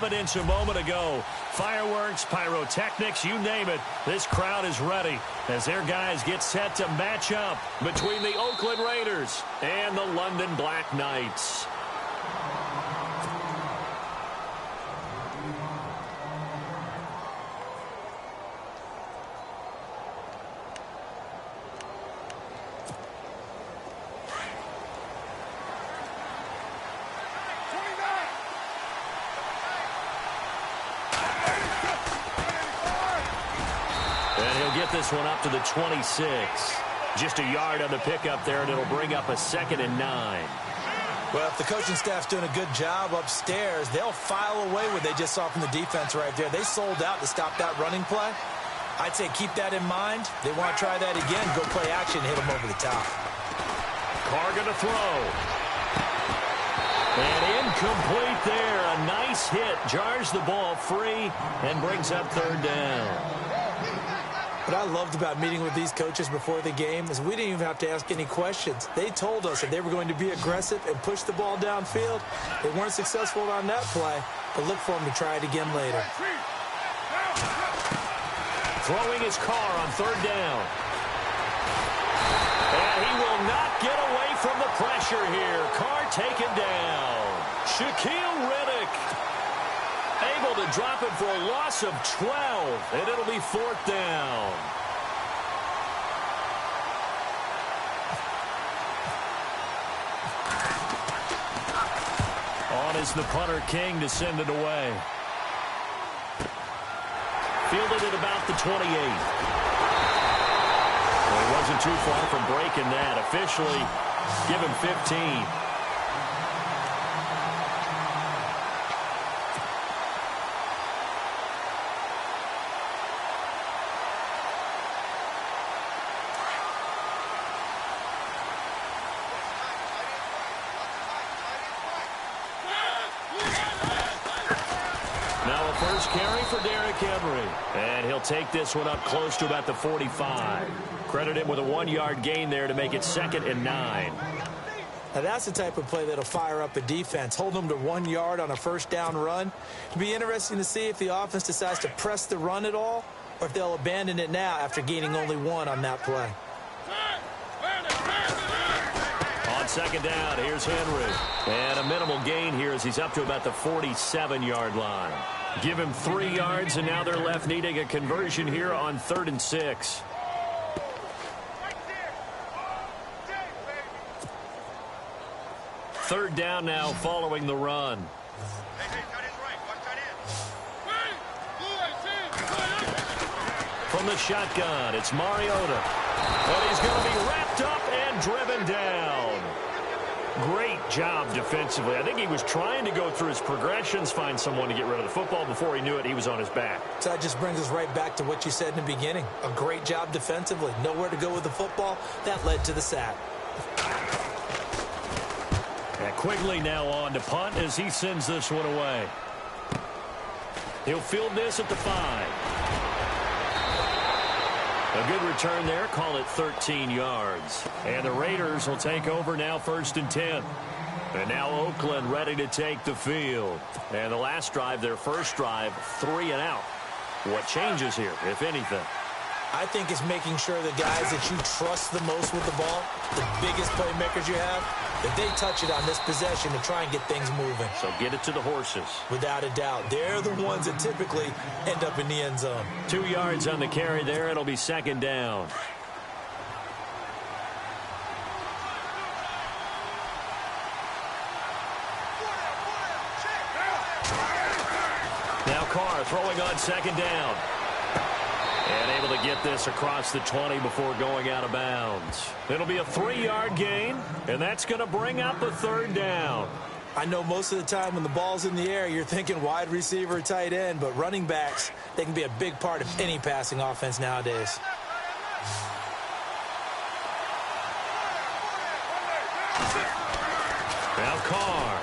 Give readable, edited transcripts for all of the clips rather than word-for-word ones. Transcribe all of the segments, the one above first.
confidence a moment ago. Fireworks, pyrotechnics, you name it. This crowd is ready as their guys get set to match up between the Oakland Raiders and the London Black Knights. This one up to the 26. Just a yard on the pickup there, and it'll bring up a 2nd and 9. Well, if the coaching staff's doing a good job upstairs, they'll file away what they just saw from the defense right there. They sold out to stop that running play. I'd say keep that in mind. They want to try that again. Go play action, hit them over the top. Carr going to throw. And incomplete there. A nice hit. Jars the ball free and brings up 3rd down. What I loved about meeting with these coaches before the game is we didn't even have to ask any questions. They told us that they were going to be aggressive and push the ball downfield. They weren't successful on that play, but look for them to try it again later. Throwing his Carr on 3rd down. And he will not get away from the pressure here. Carr taken down. Shaquille Riddick able to drop it for a loss of 12, and it'll be 4th down. On is the punter King to send it away. Fielded at about the 28. Well, he wasn't too far from breaking that. Officially, give him 15. And he'll take this one up close to about the 45. Credit him with a 1-yard gain there to make it 2nd and 9. Now that's the type of play that'll fire up a defense. Hold them to 1 yard on a 1st down run. It'll be interesting to see if the offense decides to press the run at all or if they'll abandon it now after gaining only 1 on that play. On 2nd down, here's Henry. And a minimal gain here as he's up to about the 47-yard line. Give him 3 yards, and now they're left needing a conversion here on 3rd and 6. Third down now following the run. From the shotgun, it's Mariota. And he's going to be wrapped up and driven down. Great job defensively. I think he was trying to go through his progressions, find someone to get rid of the football. Before he knew it, he was on his back. So that just brings us right back to what you said in the beginning. A great job defensively. Nowhere to go with the football. That led to the sack. And Quigley now on to punt as he sends this one away. He'll field this at the 5. A good return there. Call it 13 yards. And the Raiders will take over now 1st and 10. And now Oakland ready to take the field. And the last drive, their first drive, 3 and out. What changes here, if anything? I think it's making sure the guys that you trust the most with the ball, the biggest playmakers you have, that they touch it on this possession to try and get things moving. So get it to the horses. Without a doubt. They're the ones that typically end up in the end zone. 2 yards on the carry there. It'll be 2nd down. Now Carr throwing on 2nd down. And able to get this across the 20 before going out of bounds. It'll be a 3-yard gain, and that's going to bring up a 3rd down. I know most of the time when the ball's in the air, you're thinking wide receiver, tight end, but running backs, they can be a big part of any passing offense nowadays. Now Carr.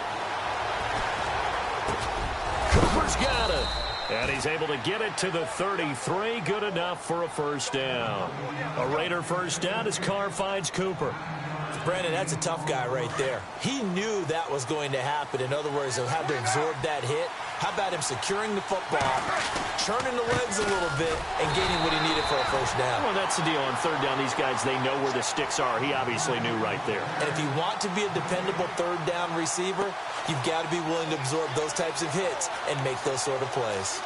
Cooper's got it. And he's able to get it to the 33. Good enough for a 1st down. A Raider 1st down as Carr finds Cooper. Brandon, that's a tough guy right there. He knew that was going to happen. In other words, he'll have to absorb that hit. How about him securing the football, churning the legs a little bit, and gaining what he needed for a first down? Well, that's the deal. On third down, these guys, they know where the sticks are. He obviously knew right there. And if you want to be a dependable third down receiver, you've got to be willing to absorb those types of hits and make those sort of plays.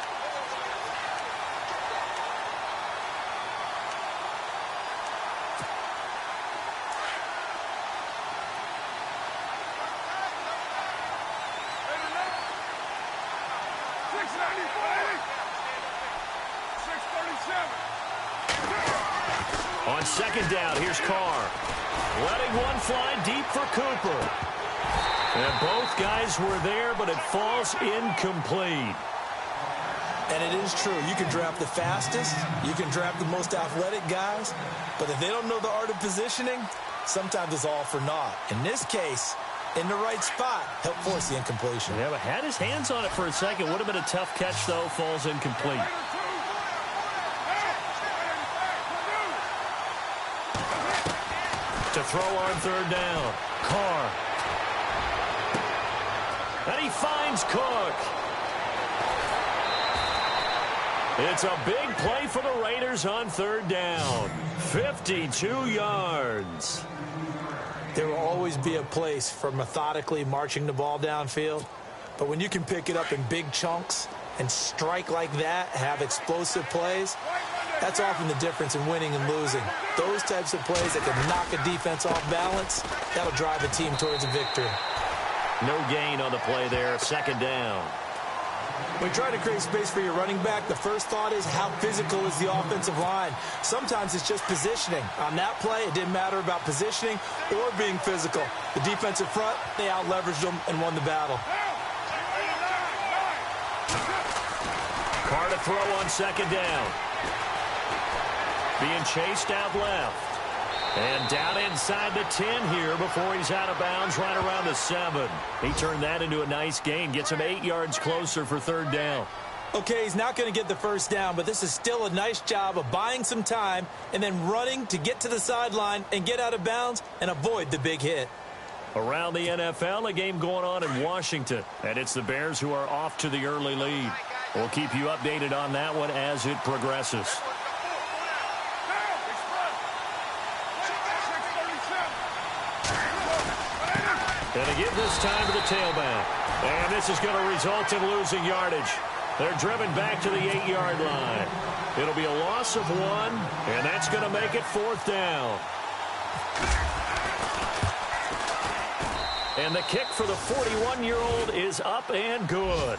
On second down, here's Carr. Letting one fly deep for Cooper. And both guys were there, but it falls incomplete. And it is true. You can draft the fastest. You can draft the most athletic guys. But if they don't know the art of positioning, sometimes it's all for naught. In this case, in the right spot, helped force the incompletion. Yeah, but had his hands on it for a second. Would have been a tough catch, though. Falls incomplete. To throw on third down. Carr. And he finds Cook. It's a big play for the Raiders on third down. 52 yards. There will always be a place for methodically marching the ball downfield. But when you can pick it up in big chunks and strike like that, have explosive plays, that's often the difference in winning and losing. Those types of plays that can knock a defense off balance, that'll drive a team towards a victory. No gain on the play there. Second down. When you try to create space for your running back, the first thought is how physical is the offensive line. Sometimes it's just positioning. On that play, it didn't matter about positioning or being physical. The defensive front, they out-leveraged them and won the battle. Carr to throw on second down. Being chased out left. And down inside the 10 here before he's out of bounds right around the 7. He turned that into a nice gain. Gets him 8 yards closer for third down. Okay, he's not going to get the first down, but this is still a nice job of buying some time and then running to get to the sideline and get out of bounds and avoid the big hit. Around the NFL, a game going on in Washington. And it's the Bears who are off to the early lead. We'll keep you updated on that one as it progresses. And to give this time to the tailback. And this is going to result in losing yardage. They're driven back to the 8-yard line. It'll be a loss of 1, and that's going to make it fourth down. And the kick for the 41-year-old is up and good.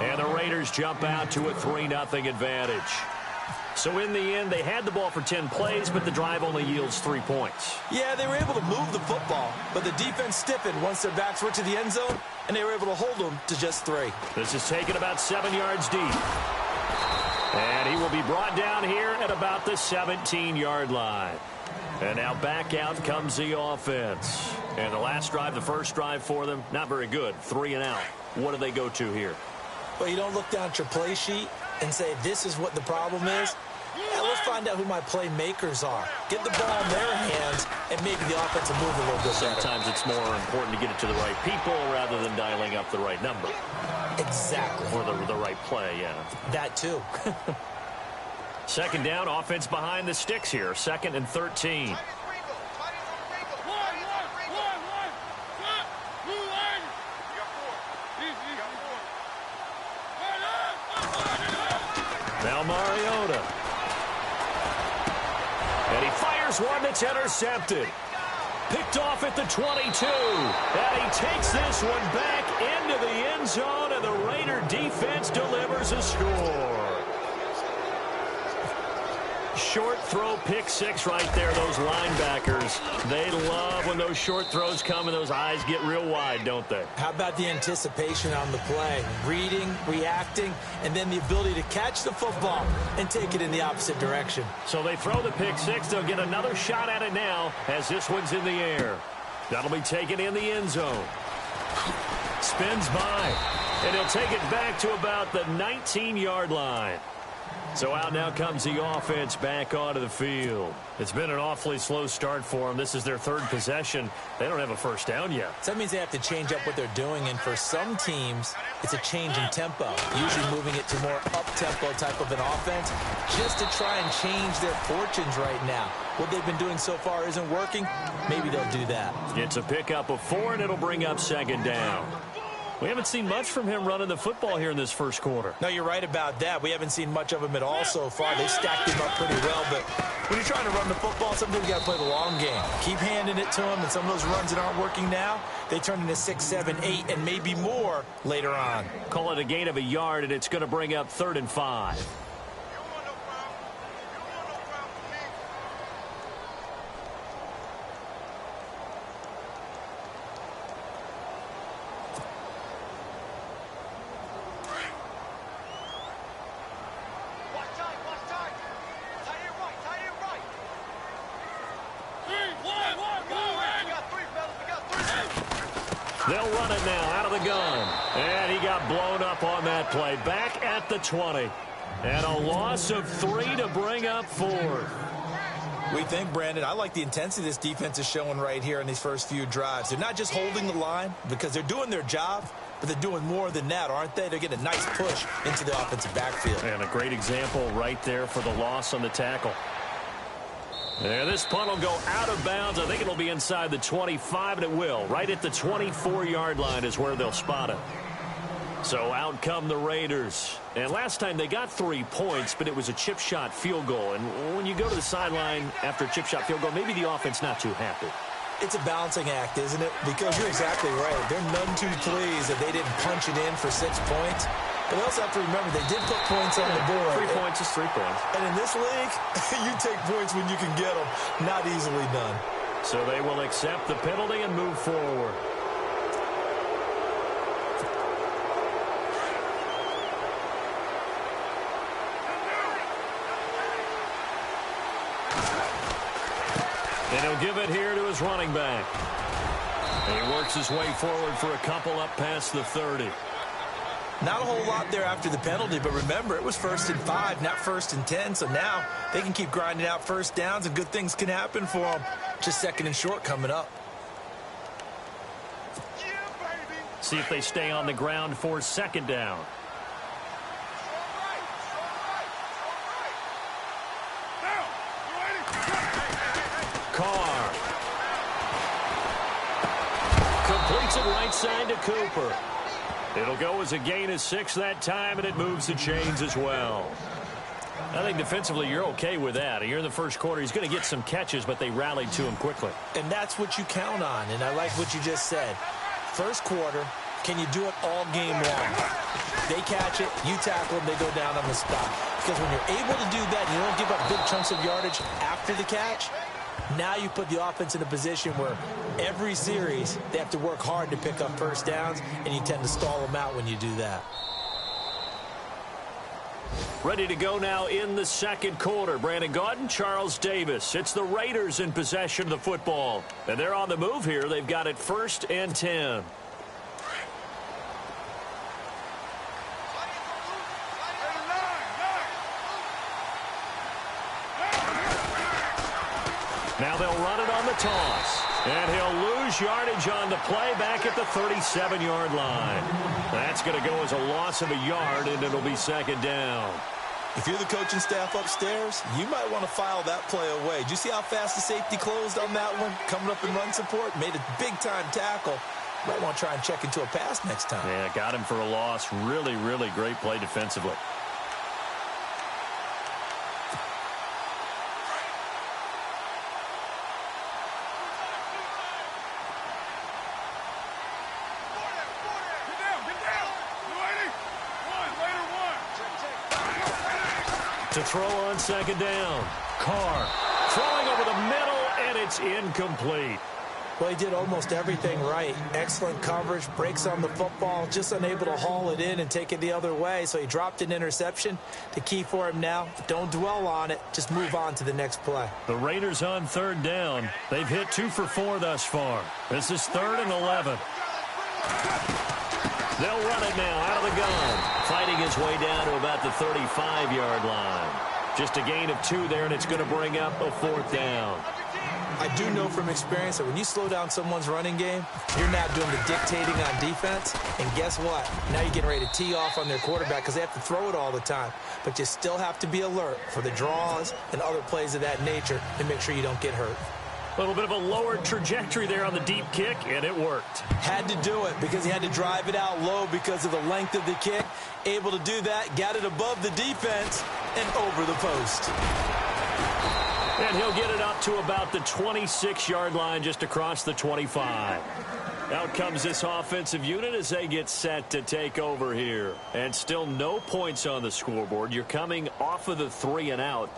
And the Raiders jump out to a 3-0 advantage. So in the end, they had the ball for 10 plays, but the drive only yields 3 points. Yeah, they were able to move the football, but the defense stiffened once their backs were to the end zone, and they were able to hold them to just 3. This is taken about 7 yards deep. And he will be brought down here at about the 17-yard line. And now back out comes the offense. And the last drive, the first drive for them, not very good. 3 and out. What do they go to here? Well, you don't look down at your play sheet and say, this is what the problem is. Now let's find out who my playmakers are. Get the ball in their hands, and maybe the offense will move a little bit better. Sometimes it's more important to get it to the right people rather than dialing up the right number. Exactly. Or the right play, yeah. That too. Second down, offense behind the sticks here. 2nd and 13. Now Mariota. And he fires one that's intercepted. Picked off at the 22. And he takes this one back into the end zone, and the Raider defense delivers a score. Short throw, pick 6 right there. Those linebackers, they love when those short throws come and those eyes get real wide, don't they? How about the anticipation on the play? Reading, reacting, and then the ability to catch the football and take it in the opposite direction. So they throw the pick 6. They'll get another shot at it now as this one's in the air. That'll be taken in the end zone. Spins by, and he'll take it back to about the 19-yard line. So out now comes the offense back onto the field. It's been an awfully slow start for them. This is their third possession. They don't have a first down yet. So that means they have to change up what they're doing, and for some teams, it's a change in tempo, usually moving it to more up-tempo type of an offense, just to try and change their fortunes right now. What they've been doing so far isn't working. Maybe they'll do that. It's a pickup of 4, and it'll bring up second down. We haven't seen much from him running the football here in this first quarter. No, you're right about that. We haven't seen much of him at all so far. They stacked him up pretty well, but when you're trying to run the football, sometimes you got to play the long game. Keep handing it to him, and some of those runs that aren't working now, they turn into 6, 7, 8, and maybe more later on. Call it a gain of a yard, and it's going to bring up 3rd and 5. They'll run it now out of the gun. And he got blown up on that play. Back at the 20. And a loss of 3 to bring up 4. We think, Brandon, I like the intensity this defense is showing right here in these first few drives. They're not just holding the line because they're doing their job, but they're doing more than that, aren't they? They're getting a nice push into the offensive backfield. And a great example right there for the loss on the tackle. And this punt will go out of bounds. I think it'll be inside the 25, and it will. Right at the 24-yard line is where they'll spot it. So out come the Raiders. And last time they got 3 points, but it was a chip shot field goal. And when you go to the sideline after a chip shot field goal, maybe the offense not too happy. It's a balancing act, isn't it? Because you're exactly right. They're none too pleased that they didn't punch it in for 6 points. But they also have to remember they did put points on the board. 3 points is 3 points. And in this league, you take points when you can get them. Not easily done. So they will accept the penalty and move forward. And he'll give it here to his running back. And he works his way forward for a couple up past the 30. Not a whole lot there after the penalty, but remember, it was 1st and 5, not 1st and 10, so now they can keep grinding out first downs and good things can happen for them. Just 2nd and short coming up. See if they stay on the ground for 2nd down. Carr completes it right side to Cooper. It'll go as a gain of 6 that time, and it moves the chains as well. I think defensively you're okay with that. Here in the first quarter, he's going to get some catches, but they rallied to him quickly. And that's what you count on, and I like what you just said. First quarter, can you do it all game long? They catch it, you tackle them, they go down on the spot. Because when you're able to do that, you don't give up big chunks of yardage after the catch, now you put the offense in a position where every series they have to work hard to pick up first downs, and you tend to stall them out when you do that. Ready to go now in the second quarter. Brandon Gaudin, Charles Davis. It's the Raiders in possession of the football. And they're on the move here. They've got it 1st and 10. Now they'll run it on the toss. And he'll lose yardage on the play back at the 37-yard line. That's going to go as a loss of a yard, and it'll be 2nd down. If you're the coaching staff upstairs, you might want to file that play away. Did you see how fast the safety closed on that one? Coming up in run support, made a big-time tackle. Might want to try and check into a pass next time. Yeah, got him for a loss. Really, really great play defensively. To throw on 2nd down. Carr throwing over the middle, and it's incomplete. Well, he did almost everything right. Excellent coverage, breaks on the football, just unable to haul it in and take it the other way. So he dropped an interception. The key for him now, don't dwell on it. Just move on to the next play. The Raiders on 3rd down. They've hit 2 for 4 thus far. This is 3rd and 11. They'll run it now out of the gun. Fighting his way down to about the 35-yard line. Just a gain of 2 there, and it's going to bring up a 4th down. I do know from experience that when you slow down someone's running game, you're not doing the dictating on defense. And guess what? Now you're getting ready to tee off on their quarterback because they have to throw it all the time. But you still have to be alert for the draws and other plays of that nature to make sure you don't get hurt. A little bit of a lower trajectory there on the deep kick, and it worked. Had to do it because he had to drive it out low because of the length of the kick. Able to do that, got it above the defense and over the post. And he'll get it up to about the 26-yard line just across the 25. Out comes this offensive unit as they get set to take over here. And still no points on the scoreboard. You're coming off of the 3 and out.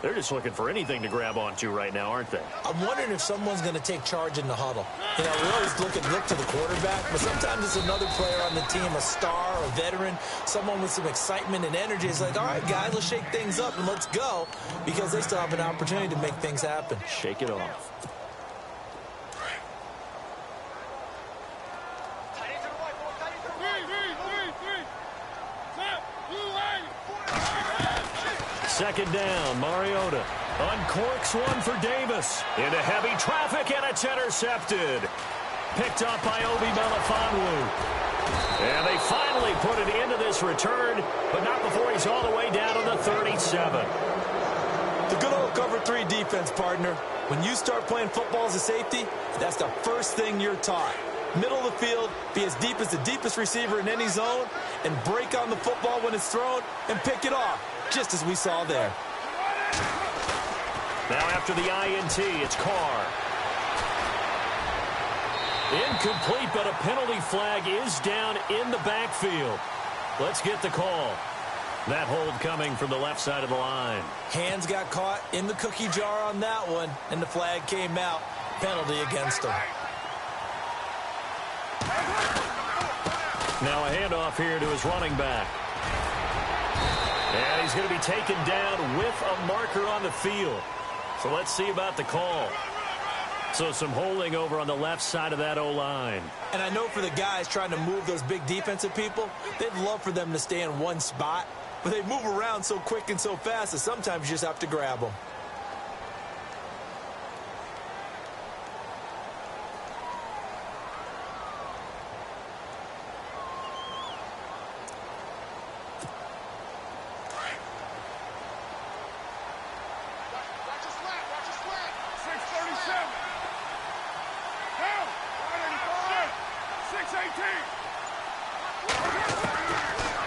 They're just looking for anything to grab onto right now, aren't they? I'm wondering if someone's going to take charge in the huddle. You know, we always look to the quarterback, but sometimes it's another player on the team, a star, a veteran, someone with some excitement and energy. It's like, all right, guys, let's shake things up and let's go, because they still have an opportunity to make things happen. Shake it off. Second down, Mariota uncorks one for Davis. Into heavy traffic, and it's intercepted. Picked up by Obi Melifonwu. And they finally put an end to this return, but not before he's all the way down to the 37. The good old cover 3 defense, partner. When you start playing football as a safety, that's the first thing you're taught. Middle of the field, be as deep as the deepest receiver in any zone, and break on the football when it's thrown and pick it off, just as we saw there. Now after the INT, it's Carr. Incomplete, but a penalty flag is down in the backfield. Let's get the call. That hold coming from the left side of the line. Hands got caught in the cookie jar on that one, and the flag came out. Penalty against him. Now a handoff here to his running back. And he's going to be taken down with a marker on the field. So let's see about the call. So some holding over on the left side of that O-line. And I know for the guys trying to move those big defensive people, they'd love for them to stay in one spot. But they move around so quick and so fast that sometimes you just have to grab them.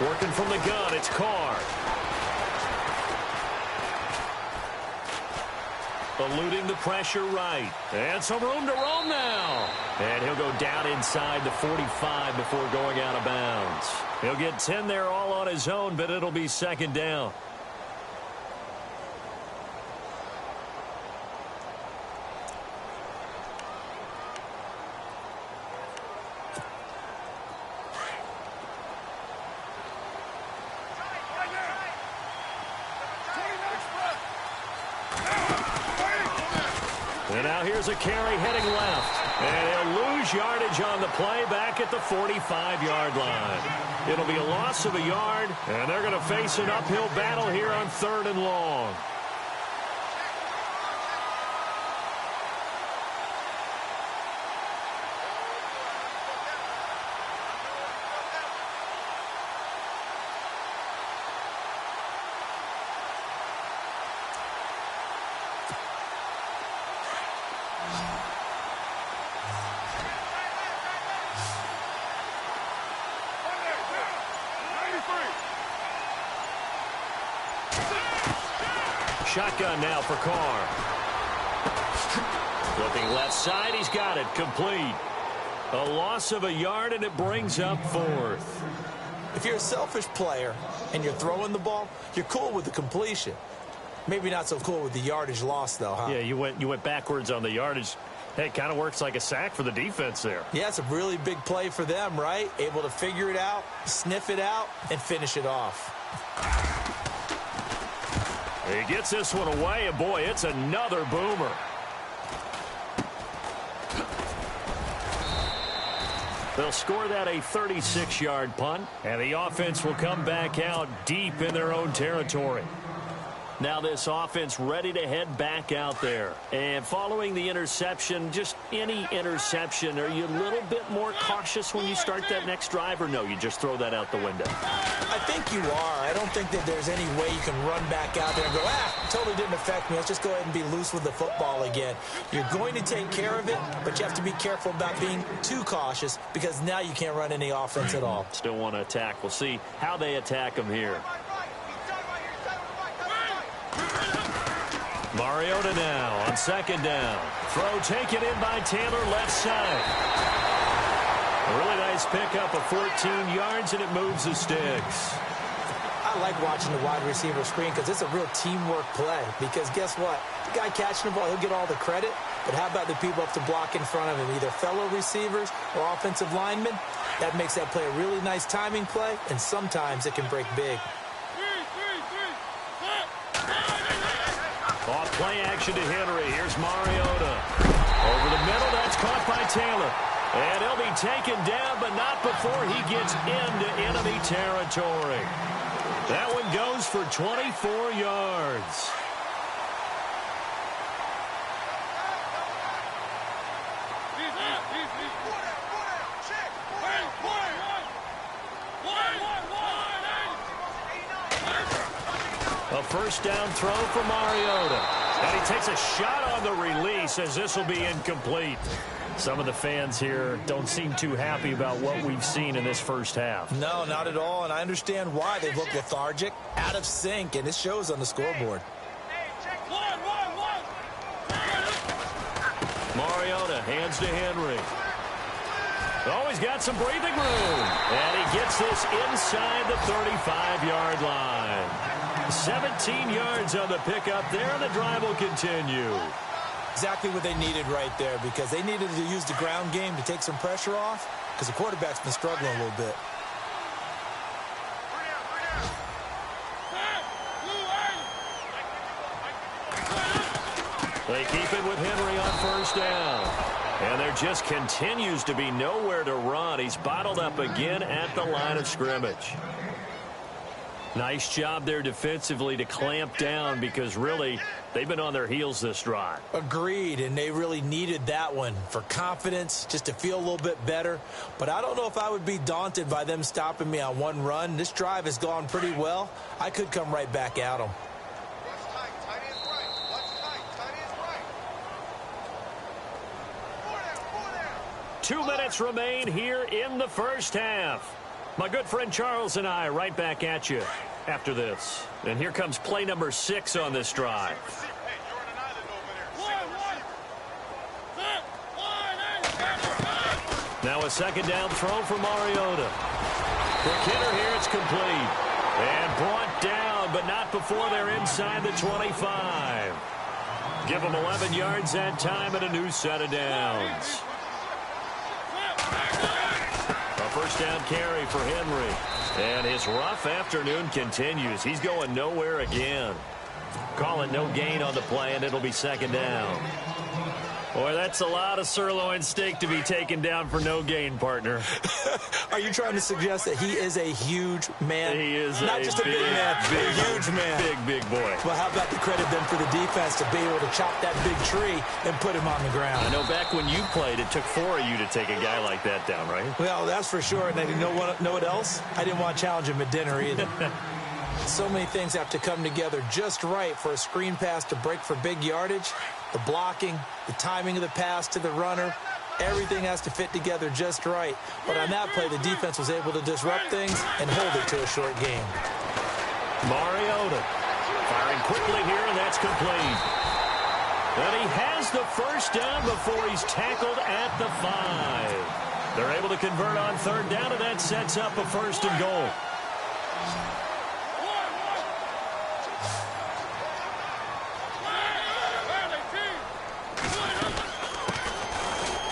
Working from the gun, it's Carr. Eluding the pressure right. And some room to roam now. And he'll go down inside the 45 before going out of bounds. He'll get 10 there all on his own, but it'll be second down. And now here's a carry heading left. And he'll lose yardage on the play back at the 45-yard line. It'll be a loss of a yard, and they're going to face an uphill battle here on 3rd and long. Shotgun now for Carr. Flipping left side, he's got it, complete. A loss of a yard, and it brings up 4th. If you're a selfish player and you're throwing the ball, you're cool with the completion. Maybe not so cool with the yardage loss, though, huh? Yeah, you went backwards on the yardage. Hey, it kind of works like a sack for the defense there. Yeah, it's a really big play for them, right? Able to figure it out, sniff it out, and finish it off. He gets this one away, and boy, it's another boomer. They'll score that a 36-yard punt, and the offense will come back out deep in their own territory. Now this offense ready to head back out there. And following the interception, just any interception, are you a little bit more cautious when you start that next drive, or no, you just throw that out the window? I think you are. I don't think that there's any way you can run back out there and go, totally didn't affect me. Let's just go ahead and be loose with the football again. You're going to take care of it, but you have to be careful about being too cautious because now you can't run any offense at all. Still want to attack. We'll see how they attack them here. Mariota now on second down. Throw taken in by Taylor, left side. A really nice pickup of 14 yards, and it moves the sticks. I like watching the wide receiver screen because it's a real teamwork play. Because guess what? The guy catching the ball, he'll get all the credit. But how about the people up to block in front of him, either fellow receivers or offensive linemen? That makes that play a really nice timing play, and sometimes it can break big. Off play action to Henry. Here's Mariota. Over the middle, that's caught by Taylor. And he'll be taken down, but not before he gets into enemy territory. That one goes for 24 yards. A first down throw for Mariota. And he takes a shot on the release as this will be incomplete. Some of the fans here don't seem too happy about what we've seen in this first half. No, not at all, and I understand why. They look lethargic, out of sync, and it shows on the scoreboard. Mariota hands to Henry. Oh, he's got some breathing room. And he gets this inside the 35-yard line. 17 yards on the pickup there, and the drive will continue. Exactly what they needed right there, because they needed to use the ground game to take some pressure off, because the quarterback's been struggling a little bit. They keep it with Henry on first down. And there just continues to be nowhere to run. He's bottled up again at the line of scrimmage. Nice job there defensively to clamp down, because really they've been on their heels this drive. Agreed, and they really needed that one for confidence, just to feel a little bit better. But I don't know if I would be daunted by them stopping me on one run. This drive has gone pretty well. I could come right back at them. 2 minutes remain here in the first half. My good friend Charles and I right back at you after this. And here comes play number 6 on this drive. Now a second down throw for Mariota. Quick hitter here, it's complete. And brought down, but not before they're inside the 25. Give them 11 yards that time and a new set of downs. A first down carry for Henry. And his rough afternoon continues. He's going nowhere again. Call it no gain on the play, and it'll be second down. Boy, that's a lot of sirloin steak to be taken down for no gain, partner. Are you trying to suggest that he is a huge man? He is not just a big man, a huge man. Big boy. Well, how about the credit then for the defense to be able to chop that big tree and put him on the ground? I know back when you played, it took 4 of you to take a guy like that down, right? Well, that's for sure. And you know what else? I didn't want to challenge him at dinner either. So many things have to come together just right for a screen pass to break for big yardage. The blocking, the timing of the pass to the runner, everything has to fit together just right. But on that play, the defense was able to disrupt things and hold it to a short game. Mariota firing quickly here, and that's complete. And he has the first down before he's tackled at the 5. They're able to convert on third down, and that sets up a first and goal.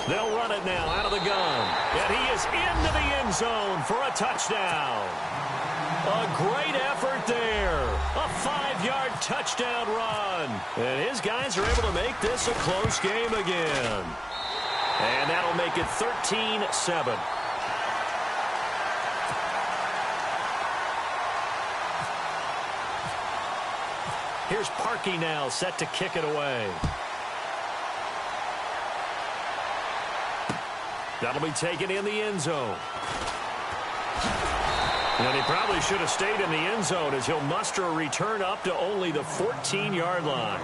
They'll run it now out of the gun. And he is into the end zone for a touchdown. A great effort there. A 5-yard touchdown run. And his guys are able to make this a close game again. And that'll make it 13-7. Here's Parkey now, set to kick it away. That'll be taken in the end zone. And he probably should have stayed in the end zone as he'll muster a return up to only the 14-yard line.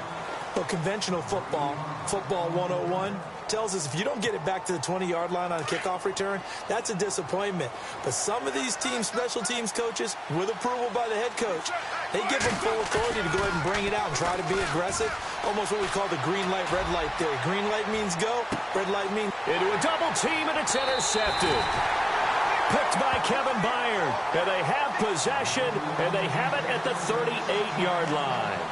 Well, conventional football 101, tells us if you don't get it back to the 20-yard line on a kickoff return, that's a disappointment. But some of these special teams coaches, with approval by the head coach, they give them full authority to go ahead and bring it out and try to be aggressive. Almost what we call the green light, red light theory. Green light means go, red light means... Into a double team, and it's intercepted. Picked by Kevin Byard. And they have possession, and they have it at the 38-yard line.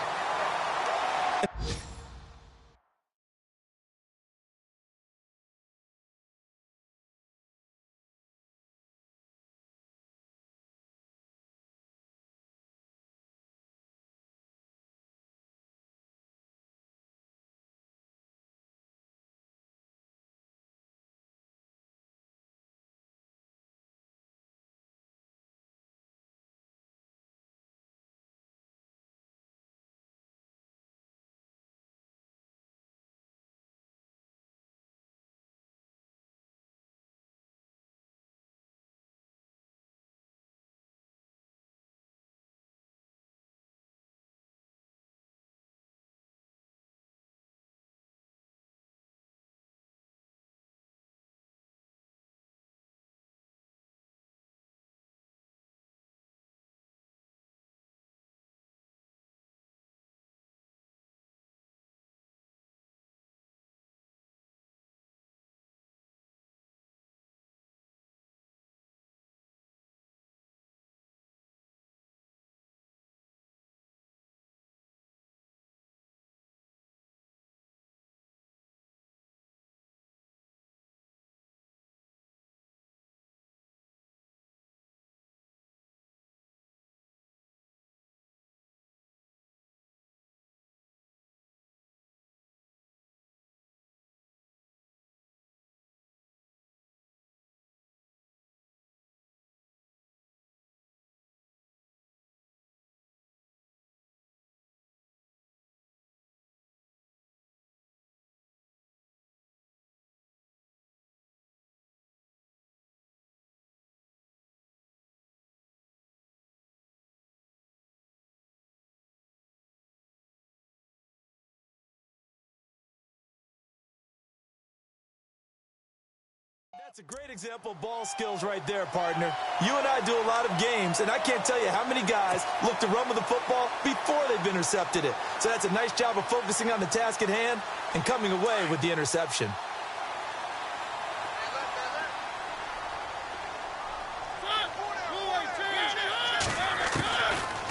That's a great example of ball skills right there, partner. You and I do a lot of games, and I can't tell you how many guys look to run with the football before they've intercepted it. So that's a nice job of focusing on the task at hand and coming away with the interception.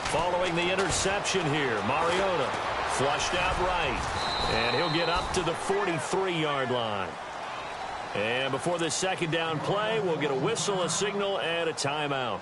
Following the interception here, Mariota flushed out right, and he'll get up to the 43-yard line. And before this second down play, we'll get a whistle, a signal, and a timeout.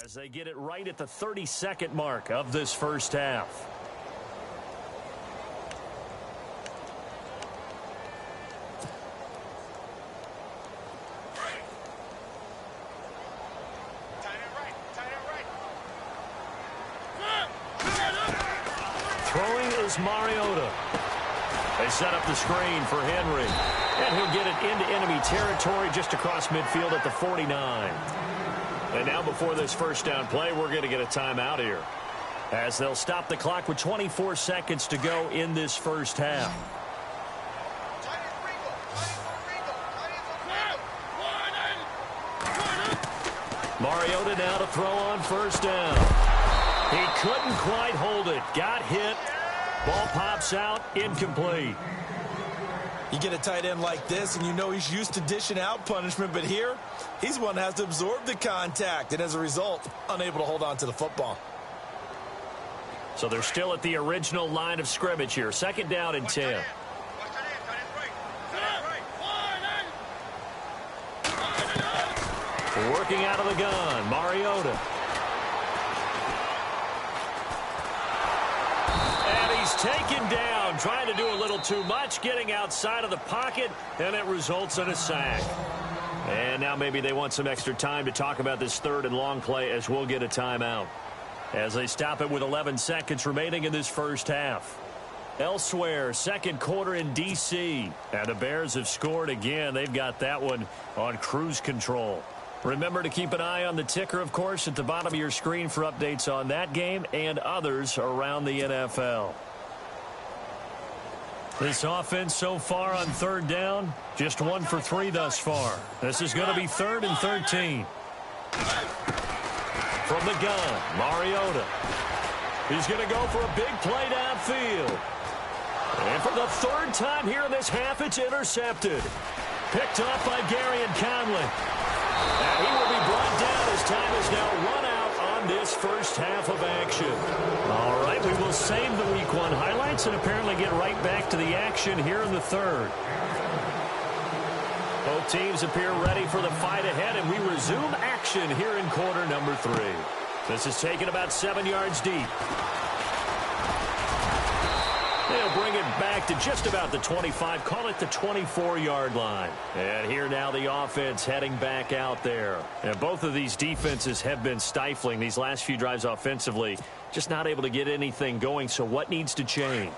As they get it right at the 32nd mark of this first half. Throwing is Mariota. They set up the screen for Henry. And he'll get it into enemy territory just across midfield at the 49. And now before this first down play, we're going to get a timeout here, as they'll stop the clock with 24 seconds to go in this first half. Mariota now to throw on first down. He couldn't quite hold it. Got hit. Ball pops out. Incomplete. You get a tight end like this, and you know he's used to dishing out punishment, but here, he's one that has to absorb the contact, and as a result, unable to hold on to the football. So they're still at the original line of scrimmage here. Second down and 10. Working out of the gun, Mariota. And he's taken down, trying to do a little too much, getting outside of the pocket, and it results in a sack. And now maybe they want some extra time to talk about this third and long play, as we'll get a timeout, as they stop it with 11 seconds remaining in this first half. Elsewhere, second quarter in D.C., and the Bears have scored again. They've got that one on cruise control. Remember to keep an eye on the ticker, of course, at the bottom of your screen for updates on that game and others around the NFL. This offense so far on third down, just 1 for 3 thus far. This is going to be 3rd and 13. From the gun, Mariota. He's going to go for a big play downfield. And for the third time here in this half, it's intercepted. Picked off by Gary and Conley. And he will be brought down as time is now run out on this first half of action. All right, we will save the Week 1 highlights and apparently get right back to the action here in the third. Both teams appear ready for the fight ahead, and we resume action here in quarter number 3. This is taken about 7 yards deep. They'll bring it back to just about the 25, call it the 24-yard line. And here now the offense heading back out there. And both of these defenses have been stifling these last few drives offensively, just not able to get anything going. So what needs to change?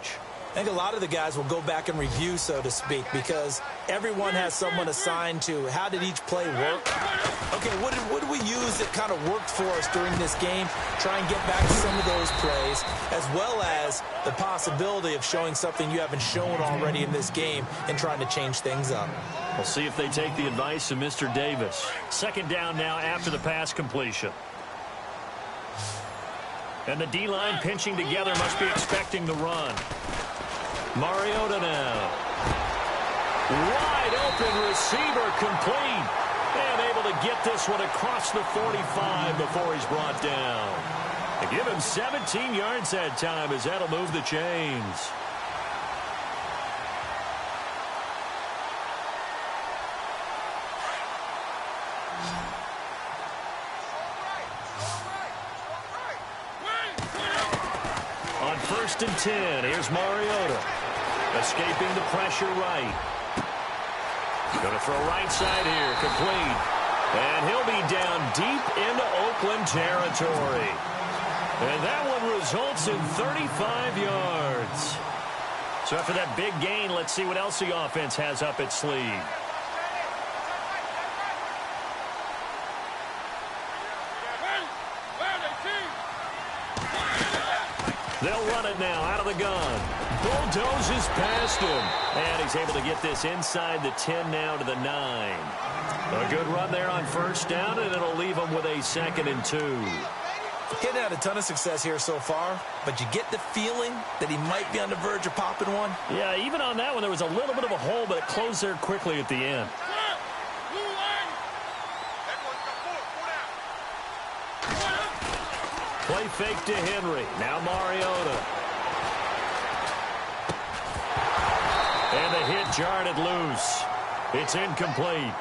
I think a lot of the guys will go back and review, so to speak, because everyone has someone assigned to how did each play work. Okay, what did we use that kind of worked for us during this game? Try and get back to some of those plays, as well as the possibility of showing something you haven't shown already in this game and trying to change things up. We'll see if they take the advice of Mr. Davis. Second down now after the pass completion. And the D-line pinching together, must be expecting the run. Mariota now. Wide open receiver, complete. And able to get this one across the 45 before he's brought down. They give him 17 yards that time, as that'll move the chains. On 1st and 10, here's Mariota. Escaping the pressure right. Going to throw right side here, complete. And he'll be down deep into Oakland territory. And that one results in 35 yards. So after that big gain, let's see what else the offense has up its sleeve. They'll run it now out of the gun. Bulldozes past him. And he's able to get this inside the 10 now to the 9. A good run there on first down, and it'll leave him with a 2nd and 2. Getting had a ton of success here so far, but you get the feeling that he might be on the verge of popping one. Yeah, even on that one, there was a little bit of a hole, but it closed there quickly at the end. Play fake to Henry. Now Mariota. And the hit jarred it loose. It's incomplete.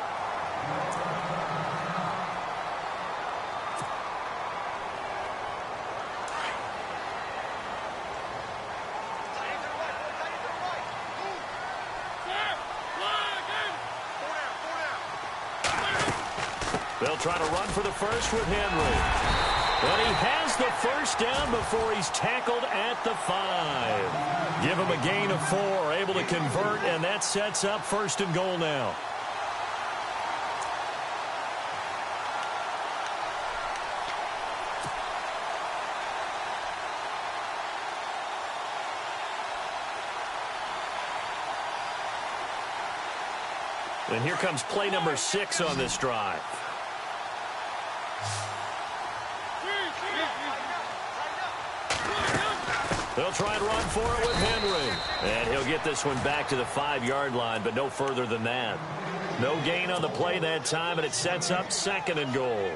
They'll try to run for the first with Henry. But he has the first down before he's tackled at the 5. Give him a gain of 4, able to convert, and that sets up 1st and goal now. And here comes play number 6 on this drive. They'll try and run for it with Henry. And he'll get this one back to the 5-yard line, but no further than that. No gain on the play that time, and it sets up 2nd and goal.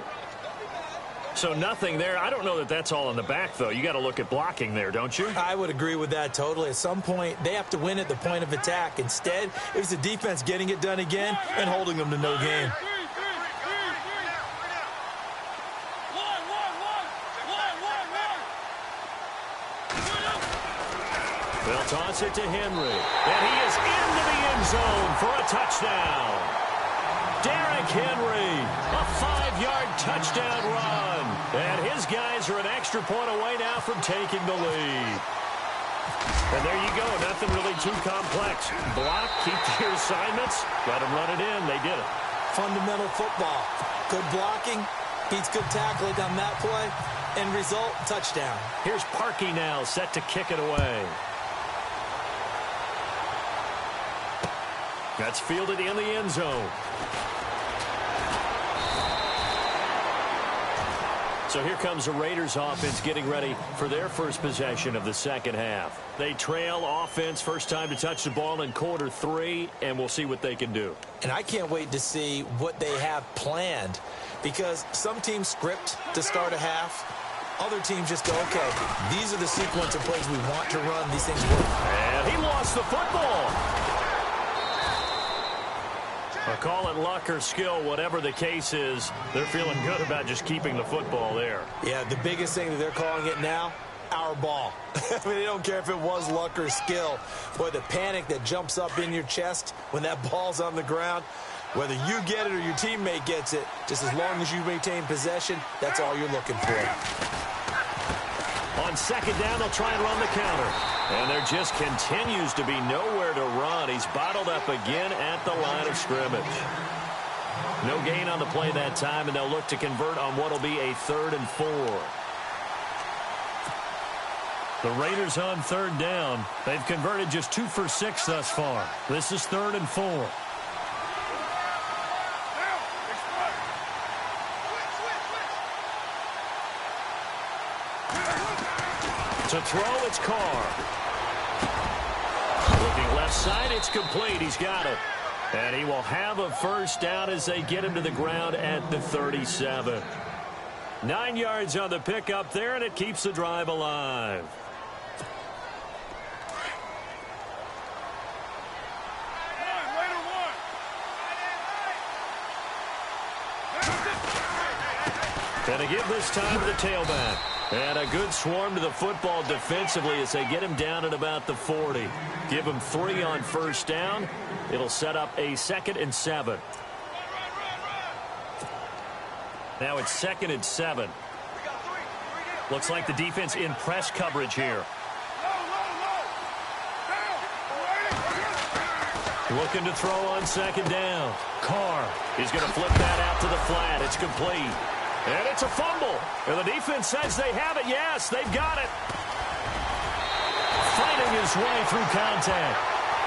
So nothing there. I don't know that that's all in the back, though. You got to look at blocking there, don't you? I would agree with that totally. At some point, they have to win at the point of attack. Instead, it was the defense getting it done again and holding them to no gain. They'll toss it to Henry. And he is into the end zone for a touchdown. Derrick Henry, a 5-yard touchdown run. And his guys are an extra point away now from taking the lead. And there you go. Nothing really too complex. Block, keep to your assignments, let them run it in. They did it. Fundamental football. Good blocking, beats good tackling on that play. End result, touchdown. Here's Parkey now, set to kick it away. That's fielded in the end zone. So here comes the Raiders offense getting ready for their first possession of the second half. They trail offense, first time to touch the ball in quarter 3, and we'll see what they can do. And I can't wait to see what they have planned, because some teams script to start a half. Other teams just go, okay, these are the sequence of plays we want to run. These things work. And he lost the football. Call it luck or skill, whatever the case is, they're feeling good about just keeping the football there. Yeah, the biggest thing that they're calling it now, our ball. I mean, they don't care if it was luck or skill. Boy, the panic that jumps up in your chest when that ball's on the ground, whether you get it or your teammate gets it, just as long as you maintain possession, that's all you're looking for. On second down, they'll try and run the counter. And there just continues to be nowhere to run. He's bottled up again at the line of scrimmage. No gain on the play that time, and they'll look to convert on what will be a 3rd and 4. The Raiders on 3rd down. They've converted just 2 for 6 thus far. This is 3rd and 4. To throw, it's Carr. Looking left side, it's complete. He's got it. And he will have a first down as they get him to the ground at the 37. 9 yards on the pickup there, and it keeps the drive alive. And to give this time to the tailback. And a good swarm to the football defensively as they get him down at about the 40. Give him 3 on first down. It'll set up a 2nd and 7. Now it's 2nd and 7. Looks like the defense in press coverage here. Looking to throw on second down. Carr is going to flip that out to the flat. It's complete. And it's a fumble. And the defense says they have it. Yes, they've got it. Fighting his way through contact.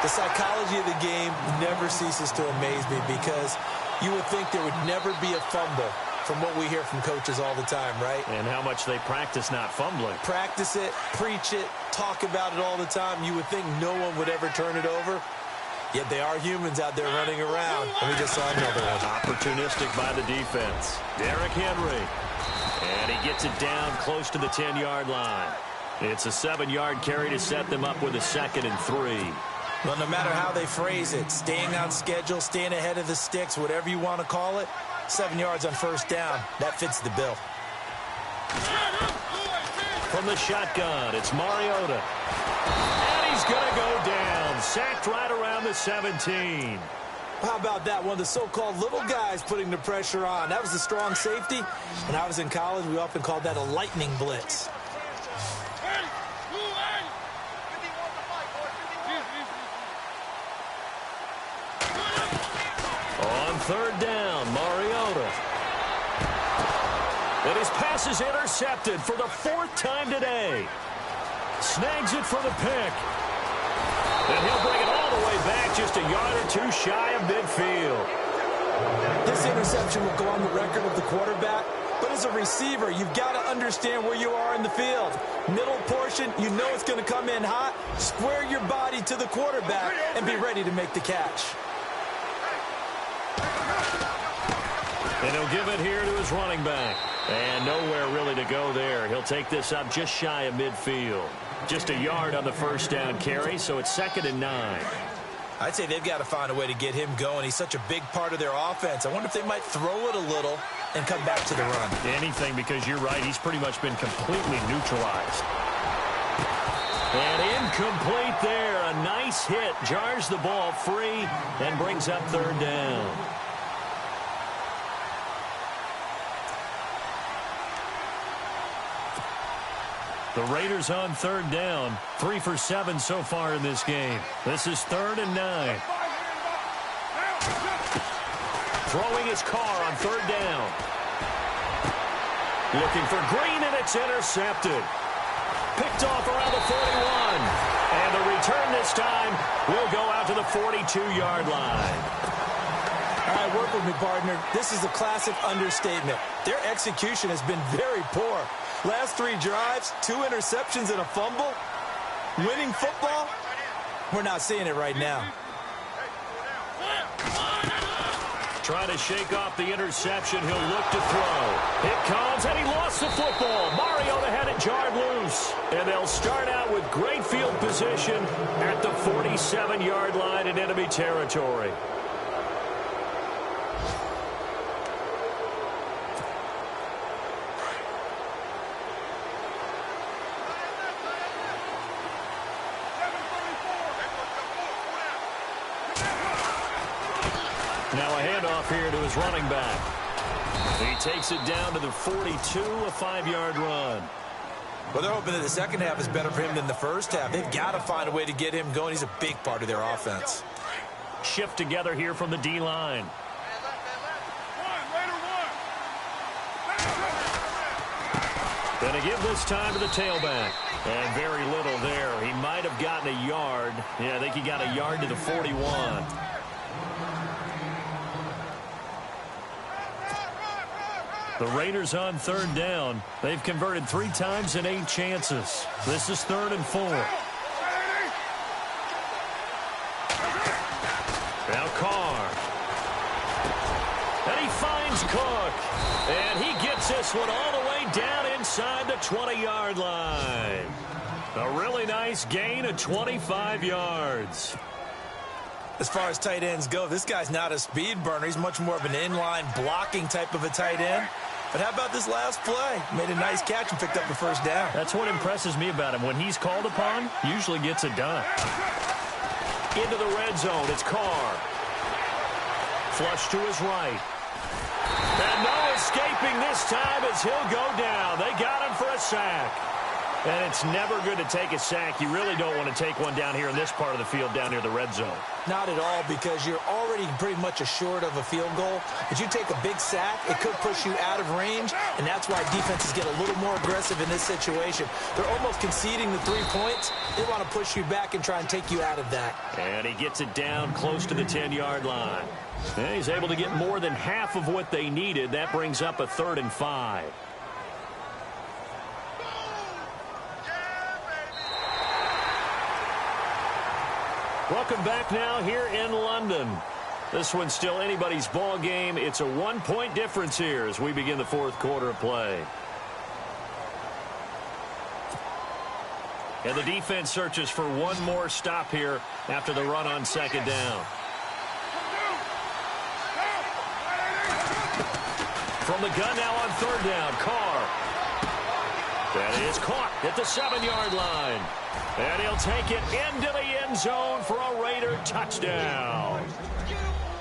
The psychology of the game never ceases to amaze me, because you would think there would never be a fumble from what we hear from coaches all the time, right? And how much they practice not fumbling. Practice it, preach it, talk about it all the time. You would think no one would ever turn it over. Yet they are humans out there running around. And we just saw another one. Opportunistic by the defense. Derrick Henry. And he gets it down close to the 10-yard line. It's a 7-yard carry to set them up with a 2nd and 3. Well, no matter how they phrase it, staying on schedule, staying ahead of the sticks, whatever you want to call it, 7 yards on first down, that fits the bill. From the shotgun, it's Mariota. And he's going to go down. Sacked right around the 17. How about that? One of the so-called little guys putting the pressure on. That was a strong safety. When I was in college, we often called that a lightning blitz. On third down, Mariota. And his pass is intercepted for the fourth time today. Snags it for the pick. And he'll bring it all the way back just a yard or two shy of midfield. This interception will go on the record of the quarterback, but as a receiver, you've got to understand where you are in the field. Middle portion, you know it's going to come in hot. Square your body to the quarterback and be ready to make the catch. And he'll give it here to his running back. And nowhere really to go there. He'll take this up just shy of midfield. Just a yard on the first down carry, so it's 2nd and 9. I'd say they've got to find a way to get him going. He's such a big part of their offense. I wonder if they might throw it a little and come back to the run. Anything, because you're right. He's pretty much been completely neutralized. And incomplete there. A nice hit. Jars the ball free and brings up 3rd down. The Raiders on 3rd down. 3 for 7 so far in this game. This is 3rd and 9. Throwing his car on 3rd down. Looking for Green, and it's intercepted. Picked off around the 41. And the return this time will go out to the 42-yard line. All right, work with me, partner. This is a classic understatement. Their execution has been very poor. Last 3 drives, 2 interceptions and a fumble. Winning football? We're not seeing it right now. Trying to shake off the interception. He'll look to throw. It comes, and he lost the football. Mariota had it jarred loose. And they'll start out with great field position at the 47-yard line in enemy territory. Now a handoff here to his running back. He takes it down to the 42, a 5-yard run. Well, they're hoping that the second half is better for him than the first half. They've got to find a way to get him going. He's a big part of their offense. Shift together here from the D-line. Going to give this time to the tailback. And very little there. He might have gotten a yard. Yeah, I think he got a yard to the 41. The Raiders on 3rd down. They've converted 3 times in 8 chances. This is 3rd and 4. Now Carr. And he finds Cook. And he gets this one all the way down inside the 20-yard line. A really nice gain of 25 yards. As far as tight ends go, this guy's not a speed burner. He's much more of an inline blocking type of a tight end. But how about this last play? Made a nice catch and picked up the first down. That's what impresses me about him. When he's called upon, usually gets it done. Into the red zone, it's Carr. Flush to his right. And no escaping this time as he'll go down. They got him for a sack. And it's never good to take a sack. You really don't want to take one down here in this part of the field, down near the red zone. Not at all, because you're already pretty much assured of a field goal. But you take a big sack, it could push you out of range, and that's why defenses get a little more aggressive in this situation. They're almost conceding the 3 points. They want to push you back and try and take you out of that. And he gets it down close to the 10-yard line. And he's able to get more than half of what they needed. That brings up a 3rd and 5. Welcome back now here in London. This one's still anybody's ball game. It's a 1-point difference here as we begin the 4th quarter of play. And the defense searches for one more stop here after the run on 2nd down. From the gun now on 3rd down, Carr. That is caught at the 7-yard line. And he'll take it into the end zone for a Raider touchdown.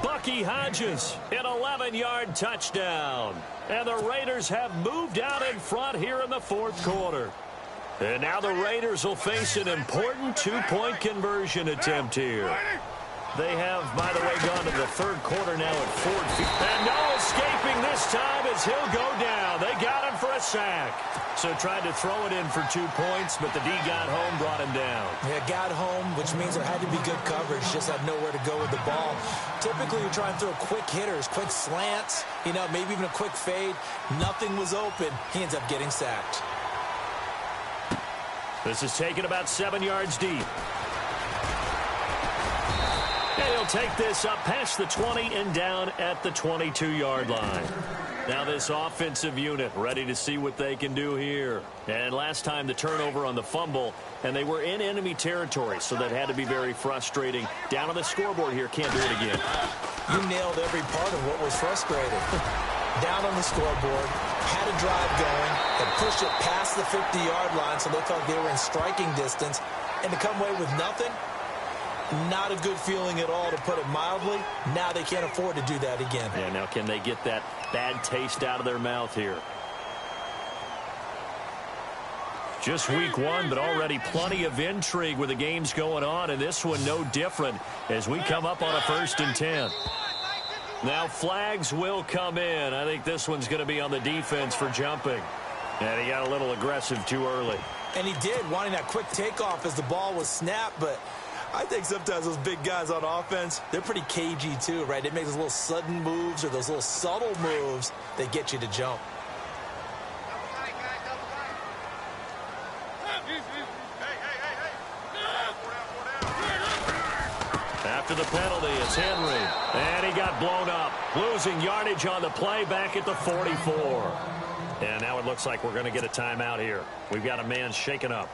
Bucky Hodges, an 11-yard touchdown. And the Raiders have moved out in front here in the fourth quarter. And now the Raiders will face an important two-point conversion attempt here. They have, by the way, gone to the third quarter now at Ford Field. And no escaping this time as he'll go down. They got him for a sack. So tried to throw it in for 2 points, but the D got home, brought him down. Yeah, got home, which means there had to be good coverage. Just had nowhere to go with the ball. Typically, you try and throw quick hitters, quick slants, maybe even a quick fade. Nothing was open. He ends up getting sacked. This is taken about 7 yards deep. And he'll take this up past the 20 and down at the 22-yard line. Now this offensive unit ready to see what they can do here. And last time the turnover on the fumble, and they were in enemy territory, so that had to be very frustrating. Down on the scoreboard here, can't do it again. You nailed every part of what was frustrating. Down on the scoreboard, had a drive going, and pushed it past the 50-yard line so they thought they were in striking distance, and to come away with nothing, not a good feeling at all, to put it mildly. Now they can't afford to do that again. Yeah, now can they get that bad taste out of their mouth here? Just week one, but already plenty of intrigue with the games going on, and this one no different as we come up on a 1st and 10. Now flags will come in. I think this one's going to be on the defense for jumping. And he got a little aggressive too early. And he did, wanting that quick takeoff as the ball was snapped, but I think sometimes those big guys on offense, they're pretty cagey too, right? They make those little sudden moves or those little subtle moves that get you to jump. After the penalty, it's Henry. And he got blown up. Losing yardage on the play back at the 44. And now it looks like we're going to get a timeout here. We've got a man shaken up.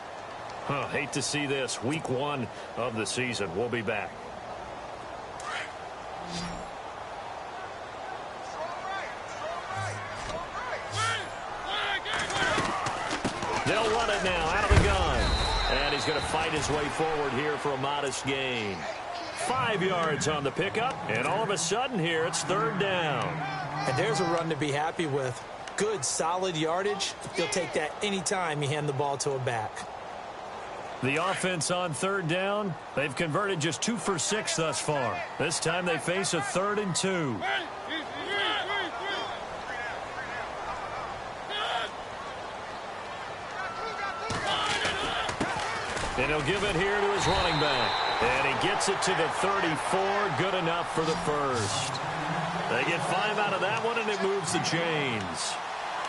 Hate to see this. Week one of the season. We'll be back. They'll run it now out of the gun. And he's going to fight his way forward here for a modest gain. 5 yards on the pickup. And all of a sudden here, it's 3rd down. And there's a run to be happy with. Good, solid yardage. You'll take that anytime you hand the ball to a back. The offense on 3rd down, they've converted just 2 for 6 thus far. This time they face a 3rd and 2. And he'll give it here to his running back. And he gets it to the 34, good enough for the first. They get 5 out of that one, and it moves the chains.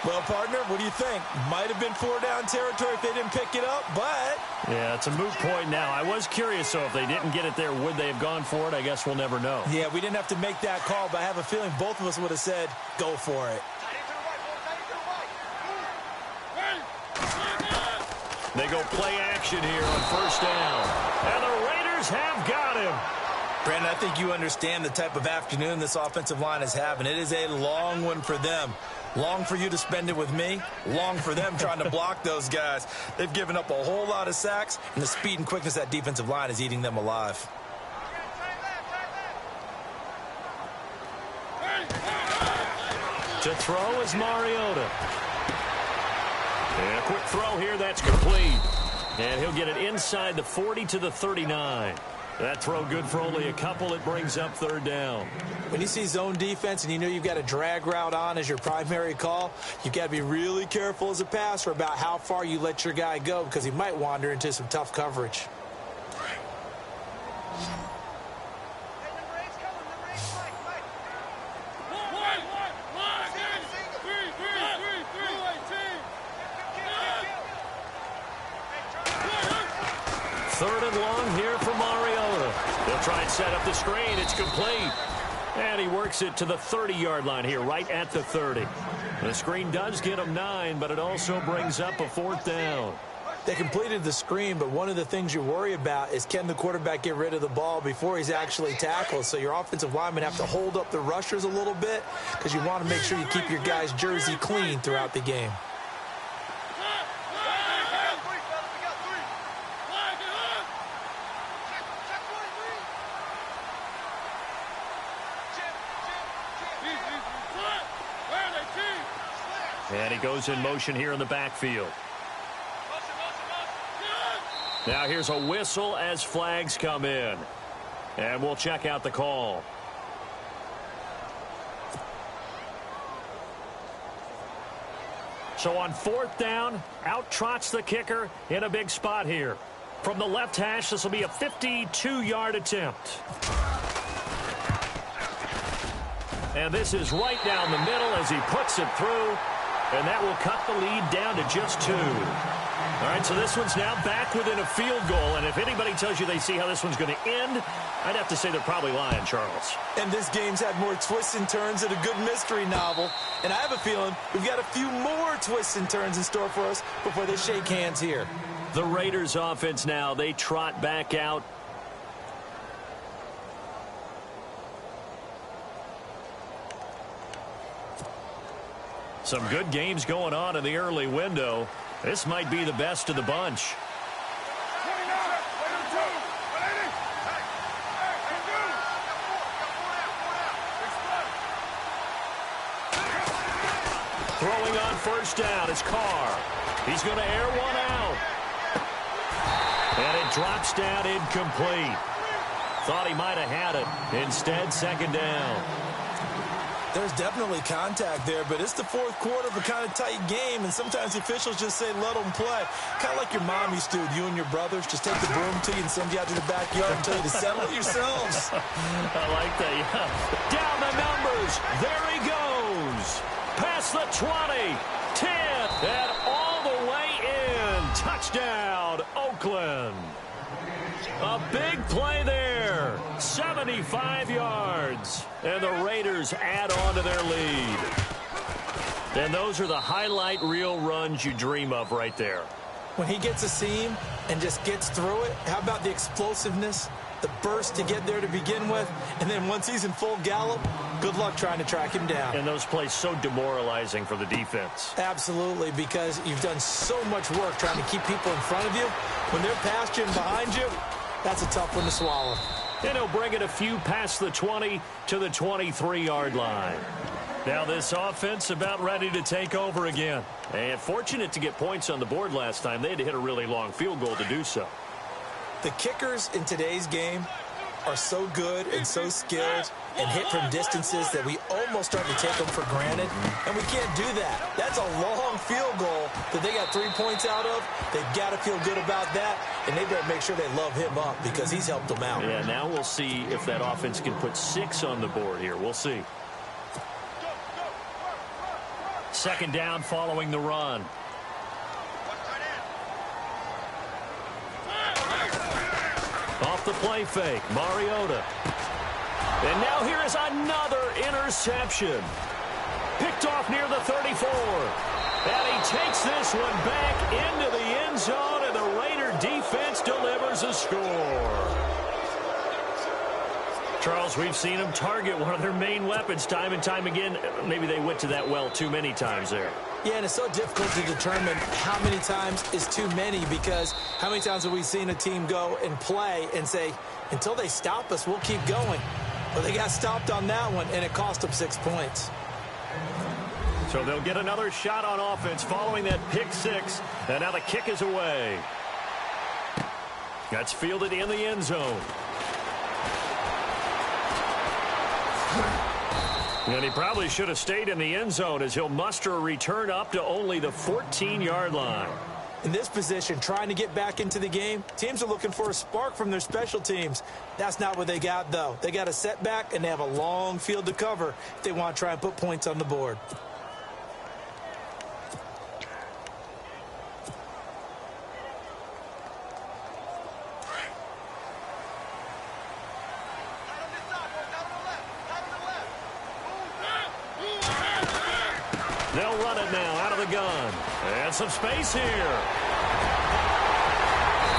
Well, partner, what do you think? Might have been 4-down territory if they didn't pick it up, but yeah, it's a moot point now. I was curious, so if they didn't get it there, would they have gone for it? I guess we'll never know. Yeah, we didn't have to make that call, but I have a feeling both of us would have said, go for it. They go play action here on 1st down. And the Raiders have got him. Brandon, I think you understand the type of afternoon this offensive line is having. It is a long one for them. Long for you to spend it with me. Long for them trying to block those guys. They've given up a whole lot of sacks, and the speed and quickness of that defensive line is eating them alive. To throw is Mariota. And a quick throw here, that's complete. And he'll get it inside the 40 to the 39. That throw good for only a couple. It brings up 3rd down. When you see zone defense and you know you've got a drag route on as your primary call, you've got to be really careful as a passer about how far you let your guy go because he might wander into some tough coverage. Third and long here for Mariota. They'll try and set up the screen. It's complete. And he works it to the 30-yard line here, right at the 30. The screen does get him 9, but it also brings up a 4th down. They completed the screen, but one of the things you worry about is can the quarterback get rid of the ball before he's actually tackled? So your offensive linemen have to hold up the rushers a little bit because you want to make sure you keep your guy's jersey clean throughout the game. And he goes in motion here in the backfield. Now here's a whistle as flags come in. And we'll check out the call. So on 4th down, out trots the kicker in a big spot here. From the left hash, this will be a 52-yard attempt. And this is right down the middle as he puts it through. And that will cut the lead down to just 2. All right, so this one's now back within a field goal. And if anybody tells you they see how this one's going to end, I'd have to say they're probably lying, Charles. And this game's had more twists and turns than a good mystery novel. And I have a feeling we've got a few more twists and turns in store for us before they shake hands here. The Raiders offense now, they trot back out. Some good games going on in the early window. This might be the best of the bunch. Throwing on 1st down is Carr. He's going to air one out. And it drops down incomplete. Thought he might have had it. Instead, 2nd down. There's definitely contact there, but it's the 4th quarter of a kind of tight game, and sometimes the officials just say, let them play. Kind of like your mom used to do with you and your brothers. Just take the broom to you and send you out to the backyard and tell you to settle it yourselves. I like that, yeah. Down the numbers. There he goes. Past the 20, 10, and all the way in. Touchdown, Oakland. A big play there. 75 yards. And the Raiders add on to their lead. And those are the highlight reel runs you dream of right there. When he gets a seam and just gets through it, how about the explosiveness, the burst to get there to begin with, and then once he's in full gallop, good luck trying to track him down. And those plays so demoralizing for the defense. Absolutely, because you've done so much work trying to keep people in front of you. When they're past you and behind you, that's a tough one to swallow. And he'll bring it a few past the 20 to the 23-yard line. Now this offense about ready to take over again. And fortunate to get points on the board last time. They had to hit a really long field goal to do so. The kickers in today's game are so good and so skilled and hit from distances that we almost start to take them for granted, and we can't do that. That's a long field goal that they got 3 points out of. They've got to feel good about that, and they better make sure they love him up because he's helped them out. Yeah, now we'll see if that offense can put 6 on the board here. We'll see. 2nd down following the run. Off the play fake, Mariota. And now here is another interception. Picked off near the 34. And he takes this one back into the end zone, and the Raider defense delivers a score. Charles, we've seen them target one of their main weapons time and time again. Maybe they went to that well too many times there. Yeah, and it's so difficult to determine how many times is too many, because how many times have we seen a team go and play and say, until they stop us, we'll keep going. Well, they got stopped on that one, and it cost them 6 points. So they'll get another shot on offense following that pick 6, and now the kick is away. That's fielded in the end zone. And he probably should have stayed in the end zone as he'll muster a return up to only the 14-yard line. In this position, trying to get back into the game, teams are looking for a spark from their special teams. That's not what they got, though. They got a setback, and they have a long field to cover if they want to try and put points on the board. They'll run it now out of the gun. And some space here.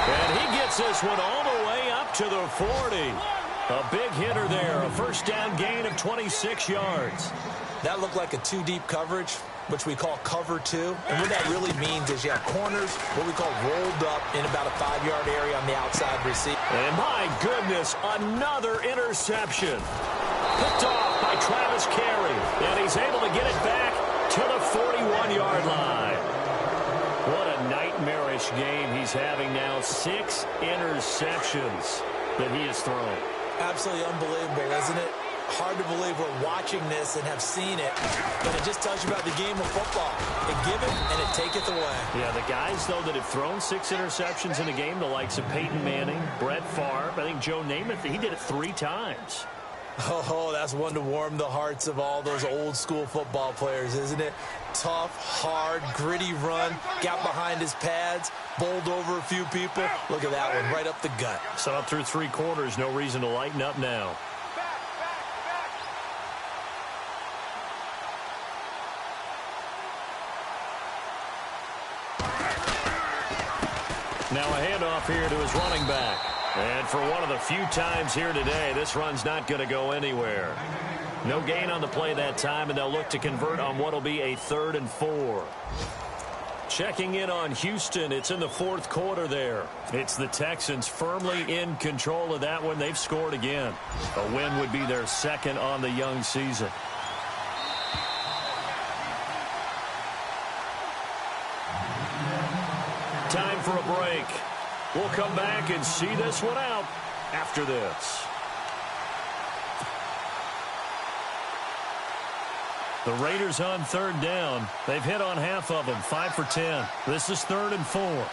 And he gets this one all the way up to the 40. A big hitter there. A first down gain of 26 yards. That looked like a two-deep coverage, which we call cover 2. And what that really means is you have corners, what we call rolled up in about a 5-yard area on the outside receiver. And my goodness, another interception. Picked off by Travis Carey. And he's able to get it back to the 41 4-yard line. What a nightmarish game he's having now. 6 interceptions that he has thrown. Absolutely unbelievable, isn't it? Hard to believe we're watching this and have seen it, but it just tells you about the game of football. It giveth and it taketh away. Yeah, the guys, though, that have thrown 6 interceptions in a game, the likes of Peyton Manning, Brett Favre, I think Joe Namath, he did it 3 times. Oh, that's one to warm the hearts of all those old-school football players, isn't it? Tough, hard, gritty run, got behind his pads, bowled over a few people. Look at that one, right up the gut. So up through 3 quarters, no reason to lighten up now. Now a handoff here to his running back. And for one of the few times here today, this run's not going to go anywhere. No gain on the play that time, and they'll look to convert on what will be a 3rd and 4. Checking in on Houston, it's in the 4th quarter there. It's the Texans firmly in control of that one. They've scored again. A win would be their 2nd on the young season. Time for a break. We'll come back and see this one out after this. The Raiders on 3rd down. They've hit on half of them, 5 for 10. This is 3rd and 4.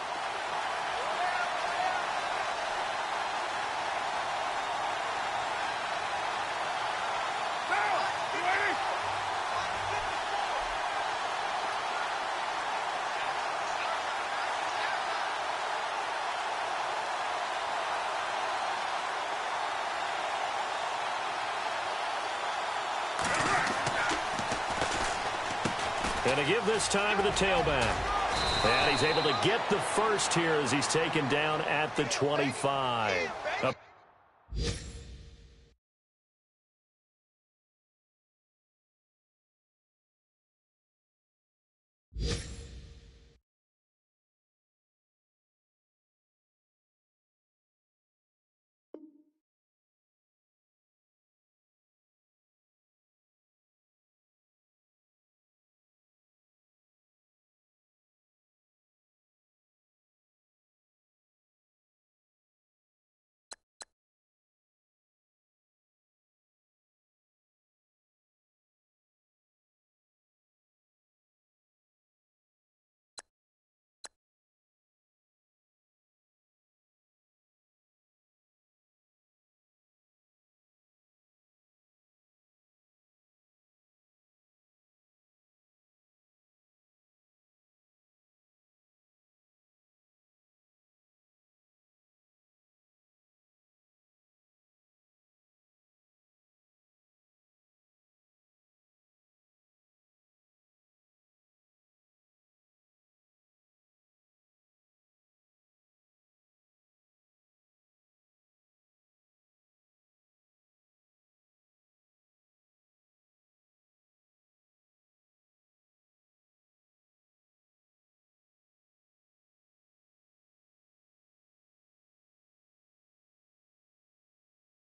And to give this time to the tailback. And he's able to get the first here as he's taken down at the 25.